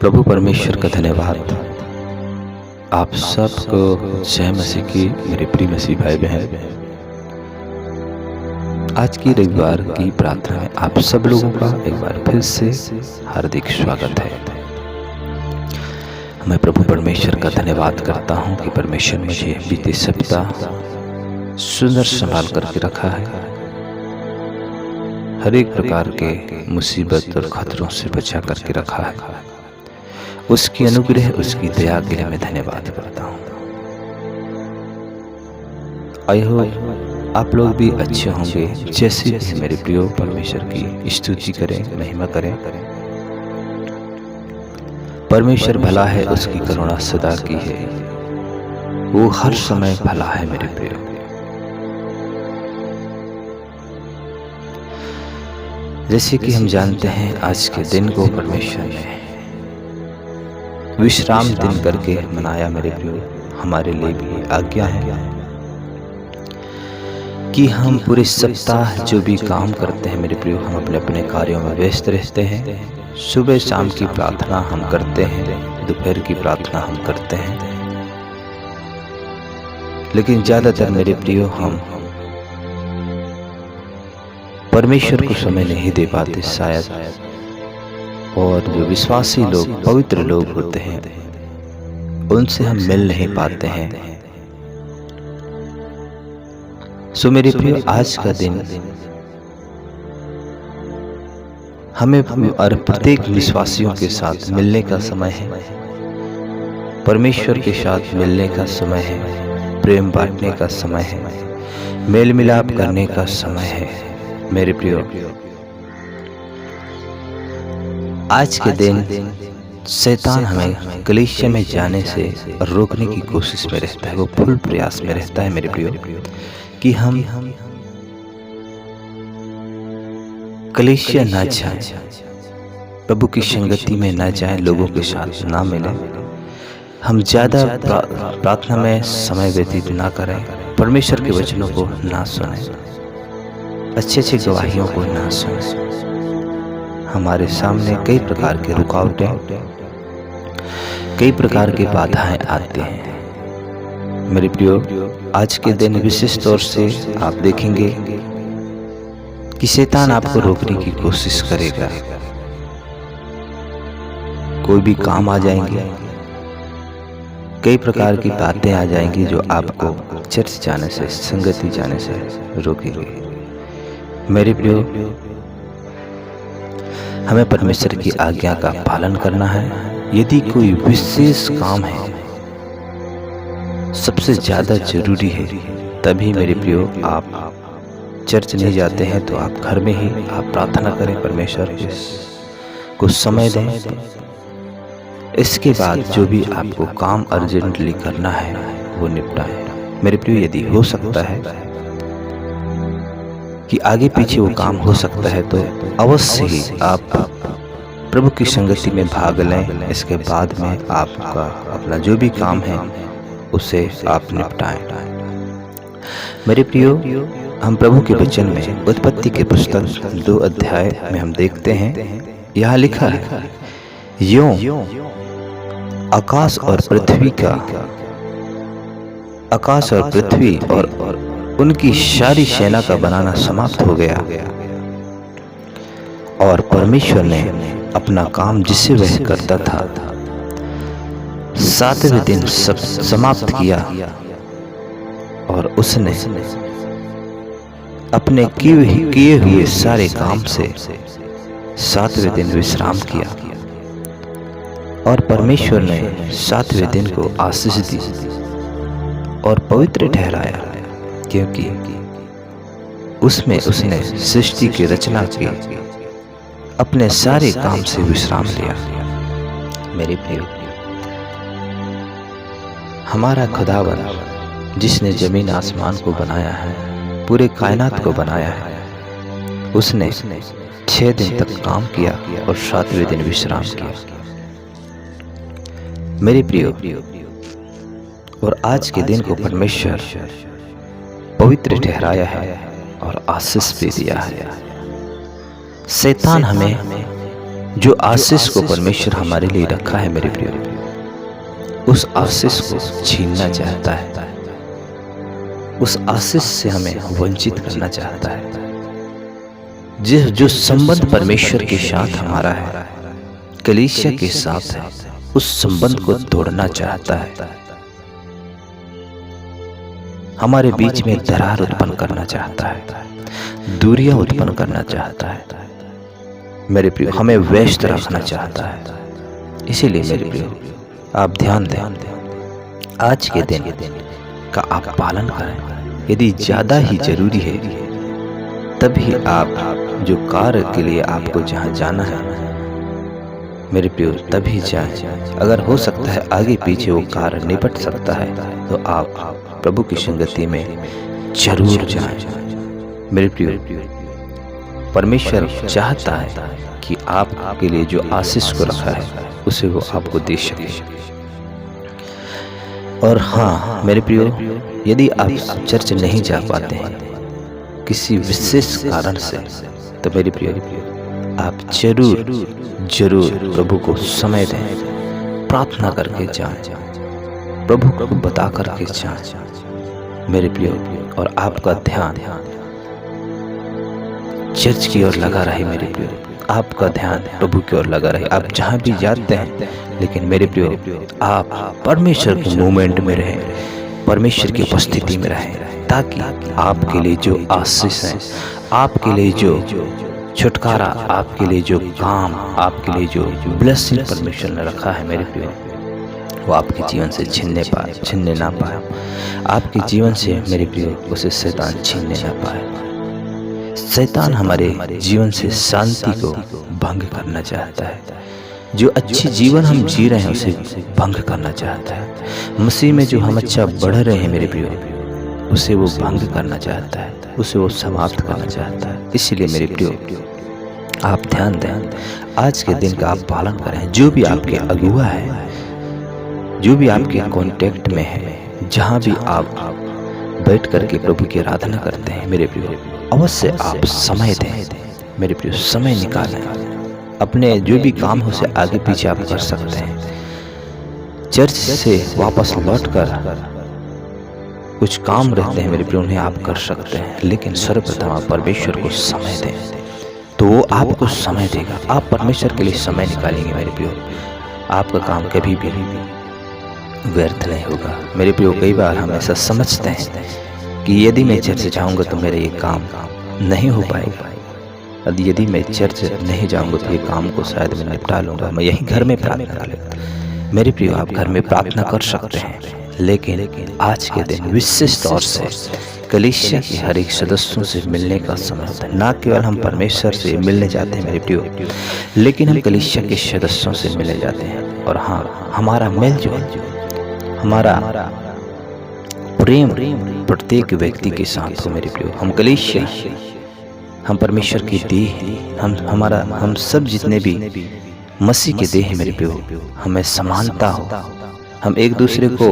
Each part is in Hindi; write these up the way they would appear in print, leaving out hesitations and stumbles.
प्रभु परमेश्वर का धन्यवाद। आप सबको जय मसीह की मेरे प्रिय मसीह भाई बहन। आज की रविवार की प्रार्थना में आप सब लोगों का एक बार फिर से हार्दिक स्वागत है। मैं प्रभु परमेश्वर का धन्यवाद करता हूं कि परमेश्वर मुझे बीते सप्ताह सुंदर संभाल करके रखा है। हर एक प्रकार के मुसीबत और खतरों से बचा करके रखा है। उसकी अनुग्रह, उसकी दया के लिए मैं धन्यवाद करता हूँ। आई होप आप लोग भी अच्छे होंगे। जैसे भी मेरे प्रिय परमेश्वर की स्तुति करें, महिमा करें। परमेश्वर भला है, उसकी करुणा सदा की है, वो हर समय भला है मेरे प्रिय। जैसे कि हम जानते हैं, आज के दिन को परमेश्वर ने विश्राम दिन करके मनाया मेरे प्रियो। हमारे लिए भी आज्ञा है कि हम पूरे सप्ताह जो भी काम करते हैं मेरे प्रियो, हम अपने अपने कार्यों में व्यस्त रहते हैं। सुबह शाम की प्रार्थना हम करते हैं, दोपहर की प्रार्थना हम करते हैं, लेकिन ज्यादातर मेरे प्रियो हम परमेश्वर को समय नहीं दे पाते शायद। और जो विश्वासी लोग, पवित्र लोग होते हैं, उनसे हम मिल नहीं पाते हैं। सो मेरे प्रिय, आज का दिन हमें और प्रत्येक विश्वासियों के साथ मिलने का समय है। परमेश्वर के साथ मिलने का समय है, प्रेम बांटने का समय है, मेल मिलाप करने का समय है मेरे प्रियो। आज के दिन शैतान हमें कलीसिया में जाने से रोकने की कोशिश में रहता है। वो फुल प्रयास में रहता है मेरे प्रियो कि हम कलीसिया ना जाएं, प्रभु की संगति में ना जाएं, लोगों के साथ ना मिलें, हम ज्यादा प्रार्थना में समय व्यतीत ना करें, परमेश्वर के वचनों को ना सुनें, अच्छे अच्छे गवाहियों को ना सुनें। हमारे सामने कई प्रकार के रुकावटें, कई प्रकार की बाधाएं आती हैं मेरे प्रियो। आज के दिन विशेष तौर से आप देखेंगे कि शैतान आपको रोकने की कोशिश करेगा। कोई भी काम आ जाएंगे, कई प्रकार की बातें आ जाएंगी जो आपको चर्च जाने से, संगति जाने से रोकेंगे मेरे प्रियो। हमें परमेश्वर की आज्ञा का पालन करना है। यदि कोई विशेष काम है, सबसे ज्यादा जरूरी है, तभी मेरे प्रियो आप चर्च नहीं जाते हैं तो आप घर में ही आप प्रार्थना करें, परमेश्वर को समय दें। इसके बाद जो भी आपको काम अर्जेंटली करना है वो निपटाएं मेरे प्रियो। यदि हो सकता है कि आगे पीछे वो काम हो सकता है तो अवश्य ही आप प्रभु की संगति में भाग लें। इसके बाद में आपका अपना जो भी काम है उसे आप निपटाएं मेरे प्रियो। हम प्रभु के वचन में उत्पत्ति के पुस्तक 2 अध्याय में हम देखते हैं, यहाँ लिखा है, यों आकाश और पृथ्वी और उनकी सारी सेना का बनाना समाप्त हो गया, और परमेश्वर ने अपना काम जिसे वह करता था 7वें दिन समाप्त किया, और उसने अपने किए हुए सारे काम से 7वें दिन विश्राम किया। और परमेश्वर ने 7वें दिन को आशीष दी और पवित्र ठहराया, क्योंकि उसमें उसने सृष्टि की रचना की, अपने सारे काम से विश्राम लिया मेरे प्रिय। हमारा खुदावन जिसने जमीन आसमान को बनाया है, पूरे कायनात को बनाया है, उसने 6 दिन तक काम किया और 7वें दिन विश्राम किया मेरे प्रियो। और आज के दिन को परमेश्वर पवित्र ठहराया है और आशीष भी दिया है। शैतान हमें जो आशीष को परमेश्वर हमारे लिए रखा है मेरे प्रियो, उस आशीष को छीनना चाहता है, उस आशीष से हमें वंचित करना चाहता है। जो संबंध परमेश्वर के साथ हमारा है, कलीसिया के साथ है, उस संबंध को तोड़ना चाहता है, हमारे बीच में दरार उत्पन्न करना चाहता है, दूरियां उत्पन्न करना चाहता है मेरे प्रियो, हमें व्यस्त रखना चाहता है। इसीलिए मेरे प्रियो, आप ध्यान दें, आज के दिन का आप पालन करें। यदि ज्यादा ही जरूरी है तभी आप जो कार्य के लिए आपको जहां जाना है मेरे प्रियो, तभी जाएं। अगर हो सकता है आगे पीछे वो कार्य निपट सकता है तो आप प्रभु की संगति में जरूर जाएं मेरे प्रियो। परमेश्वर चाहता है कि आपके लिए जो आशीष को रखा है उसे वो आपको दे सके। और हाँ मेरे प्रियो, यदि आप चर्च नहीं जा पाते हैं किसी विशेष कारण से, तो मेरे प्रियो आप जरूर प्रभु को समय दें, प्रार्थना करके जाएं, प्रभु को बता करके जाएं मेरे प्रियो। और आपका ध्यान चर्च की ओर लगा रहे मेरे प्रियो, आपका ध्यान प्रभु की ओर लगा रहे। आप जहां भी जाते हैं, लेकिन मेरे प्रियो आप परमेश्वर के मूवमेंट में रहें, परमेश्वर की उपस्थिति में रहें, ताकि आपके लिए जो आशीष है, आपके लिए जो छुटकारा, आपके लिए जो काम, आपके लिए जो ब्लेसिंग परमेश्वर ने रखा है मेरे प्रियो, वो आपके जीवन से छीनने ना पाए। आपके जीवन से मेरे प्रियो उसे शैतान छीनने ना पाए। शैतान हमारे जीवन से शांति को भंग करना चाहता है। जो अच्छी जीवन हम जी रहे हैं उसे भंग करना चाहता है। मसीह में जो हम अच्छा बढ़ रहे हैं मेरे प्रियो, उसे वो भंग करना चाहता है, उसे वो समाप्त करना चाहता है। इसलिए मेरे प्रियो आप ध्यान दें, आज के दिन का आप पालन करें। जो भी आपके अगुआ है, जो भी आपके कांटेक्ट में है, जहां भी आप बैठ करके प्रभु की आराधना करते हैं मेरे प्रियो, अवश्य आप समय दें मेरे प्रियो, समय निकालें। अपने जो भी काम हो उसे आगे पीछे आप कर सकते हैं। चर्च से वापस लौटकर कुछ काम रहते हैं मेरे प्रियो, उन्हें आप कर सकते हैं, लेकिन सर्वप्रथम आप परमेश्वर को समय दें, तो वो आपको समय देगा। आप परमेश्वर के लिए समय निकालेंगे मेरे प्रियो, आपका काम कभी भी व्यर्थ नहीं होगा मेरे प्रियो। कई बार हम ऐसा समझते हैं कि यदि मैं चर्च जाऊंगा तो मेरा ये काम नहीं हो पाएगा, यदि मैं चर्च नहीं जाऊंगा तो ये काम को शायद मैं निपटा लूंगा, मैं यही घर में प्रार्थना कर लेता। मेरे प्रियो आप घर में प्रार्थना कर सकते हैं, लेकिन आज के दिन विशेष तौर से कलीसिया के हर एक सदस्यों से मिलने का समय होता है। ना केवल हम परमेश्वर से मिलने जाते हैं मेरे प्रियो, लेकिन हम कलीसिया के सदस्यों से मिलने जाते हैं। और हाँ, हमारा मेलजोल, हमारा प्रेम प्रत्येक व्यक्ति के साथ हो मेरे प्रियो। हम कलीसिया, हम परमेश्वर की देह हैं, हम सब जितने भी मसीह के देह हैं मेरे प्रियो, हमें समानता हो। हम एक दूसरे को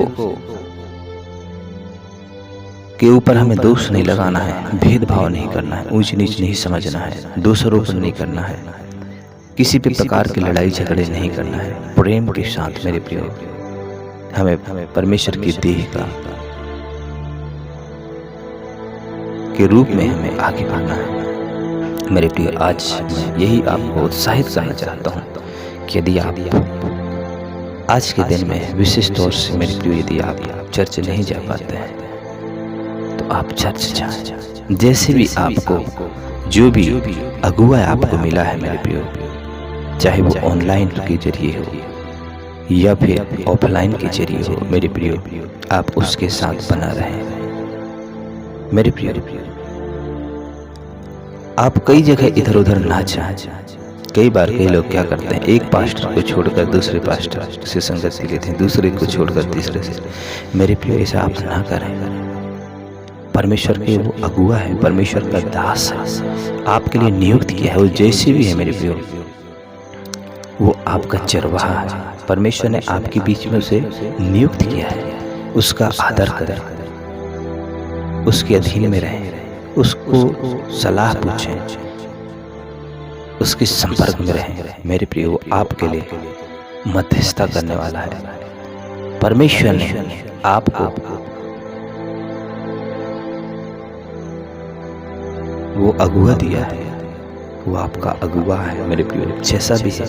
के ऊपर हमें दोष नहीं लगाना है, भेदभाव नहीं करना है, ऊंच नीच नहीं समझना है, दोषारोपण नहीं करना है, किसी भी प्रकार की लड़ाई झगड़े नहीं करना है। प्रेम के साथ मेरे प्रियो हमें परमेश्वर की देह का के रूप में हमें आगे बढ़ना है मेरे प्रियो। आज मैं यही आपको उत्साहित करना चाहता हूँ कि यदि आप आज के दिन में विशेष तौर से मेरे प्रियो, यदि आप चर्च नहीं जा पाते हैं तो आप चर्च जाएं। जैसे भी आपको जो भी अगुआ आपको मिला है मेरे प्रियो, चाहे वो ऑनलाइन के जरिए हो या फिर ऑफलाइन के जरिए हो मेरे प्रियो, आप उसके साथ बना रहे मेरे प्रियो। आप कई जगह इधर उधर ना जाएं। कई बार कई लोग क्या करते हैं, एक पास्टर को छोड़कर दूसरे पास्टर से संगति लेते हैं, दूसरे को छोड़कर तीसरे से। मेरे प्रियो ऐसा आप ना करें। परमेश्वर के वो अगुआ है, परमेश्वर का दास है, आपके लिए नियुक्त किया है। वो जैसे भी है मेरे प्रियो, वो आपका चरवाहा है। परमेश्वर ने आपके बीच में उसे नियुक्त किया है। उसका आदर करें, उसके अधीन में रहें, उसको सलाह पूछें, उसके संपर्क में रहें। मेरे प्रिय, वो आपके लिए मध्यस्थता करने वाला है। परमेश्वर ने आपको वो अगुआ दिया है, वो आपका अगुआ है। मेरे प्रिय, जैसा भी है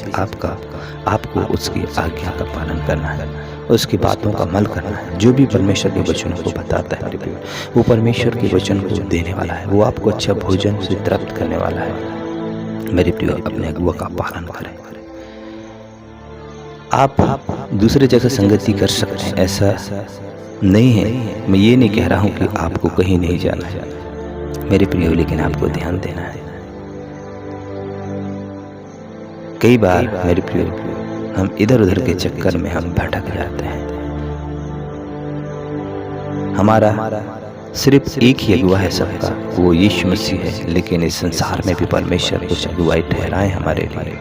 आपको उसकी आज्ञा का पालन करना है, उसकी बातों का अमल करना है। जो भी परमेश्वर के वचनों को बताता है मेरे प्रिय, वो परमेश्वर के वचन को देने वाला है। वो आपको अच्छा भोजन से तृप्त करने वाला है। मेरे प्रिय, अपने अगुआ का पालन करें। आप दूसरे जगह संगति कर सकते हैं, ऐसा नहीं है। मैं ये नहीं कह रहा हूँ कि आपको कहीं नहीं जाना है मेरे प्रिय, लेकिन आपको ध्यान देना है। कई बार मेरे प्रिय, हम इधर उधर के चक्कर में हम भटक जाते हैं। हमारा सिर्फ एक ही अगुआ है सबका, वो यीशु मसीह है। लेकिन इस संसार में भी परमेश्वर कुछ अगुवाई ठहराए हमारे लिए।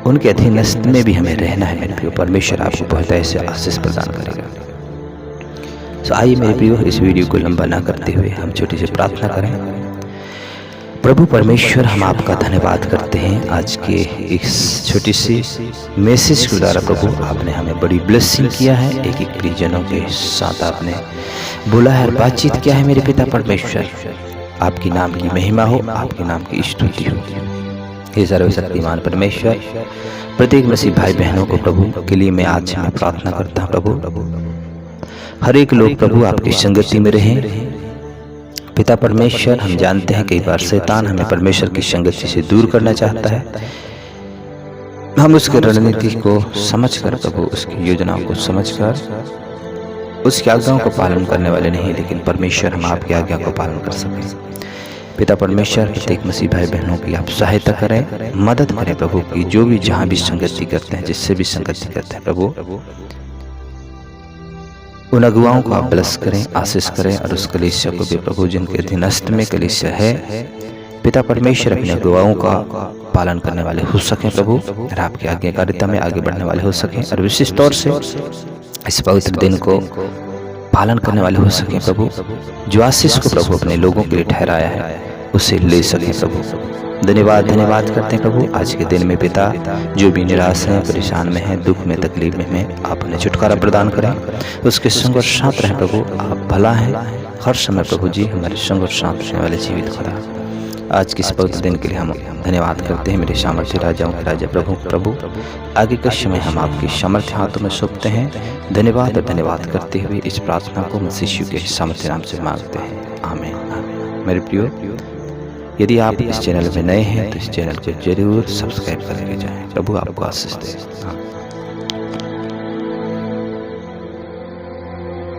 उनके अधीनस्थ में भी हमें रहना है मेरे प्रिय। परमेश्वर आपको बहुत ऐसे आशीष प्रदान करेगा। तो आइए मेरे प्रियो, इस वीडियो को लंबा ना करते हुए हम छोटी सी प्रार्थना करें। प्रभु परमेश्वर, हम आपका धन्यवाद करते हैं आज के इस छोटी सी मैसेज के द्वारा। प्रभु, आपने हमें बड़ी ब्लेसिंग किया है। एक एक प्रियजनों के साथ आपने बोला है और बातचीत किया है। मेरे पिता परमेश्वर, आपकी नाम की महिमा हो, आपके नाम की स्तुति हो। हे सर्वशक्तिमान परमेश्वर, प्रत्येक मसीह भाई बहनों को प्रभु के लिए मैं आज मैं प्रार्थना करता हूँ। प्रभु, हर एक लोग प्रभु आपकी संगति में रहें। पिता परमेश्वर, हम जानते हैं कई बार शैतान हमें परमेश्वर की संगति से दूर करना चाहता है। हम उसकी रणनीति को समझकर प्रभु, उसकी योजनाओं को समझकर उसकी आज्ञाओं को पालन करने वाले नहीं, लेकिन परमेश्वर हम आपकी आज्ञा को पालन कर सकें। पिता परमेश्वर, प्रत्येक मसीह भाई बहनों की आप सहायता करें, मदद करें प्रभु की। जो भी जहाँ भी संगति करते हैं, जिससे भी संगति करते हैं प्रभु, उन अगुवाओं को आप ब्लेस करें, आशीष करें। और उस कलीसिया को भी प्रभु, जिनके अधीनस्थ में कलीसिया है, पिता परमेश्वर अपने अगुवाओं का पालन करने वाले हो सकें प्रभु, और आपकी आज्ञाकारिता में आगे बढ़ने वाले हो सकें। और विशेष तौर से इस पवित्र दिन को पालन करने वाले हो सकें प्रभु। जो आशीष को प्रभु अपने लोगों के लिए ठहराया है, उसे ले सकें प्रभु। धन्यवाद करते हैं प्रभु आज के दिन में। पिता, जो भी निराश हैं, परेशान में हैं, दुख में, तकलीफ में, आप उन्हें छुटकारा प्रदान करें। उसके संग और साथ रहें प्रभु। आप भला हैं हर समय प्रभु जी, हमारे संग और साथ रहने वाले जीवित खुदा। आज के इस पवित्र दिन के लिए हम धन्यवाद करते हैं। मेरे सामर्थ्य राजाओं के राजा प्रभु, आगे का समय हम आपके सामर्थ्य हाथों में सौंपते हैं। धन्यवाद और धन्यवाद करते हुए इस प्रार्थना को मसीह यीशु के सामर्थ्य नाम से मांगते हैं, आमीन। मेरे प्रियो, यदि आप इस चैनल में नए हैं तो इस चैनल को जरूर सब्सक्राइब करके जाएं। प्रभु आपको आशीष दे।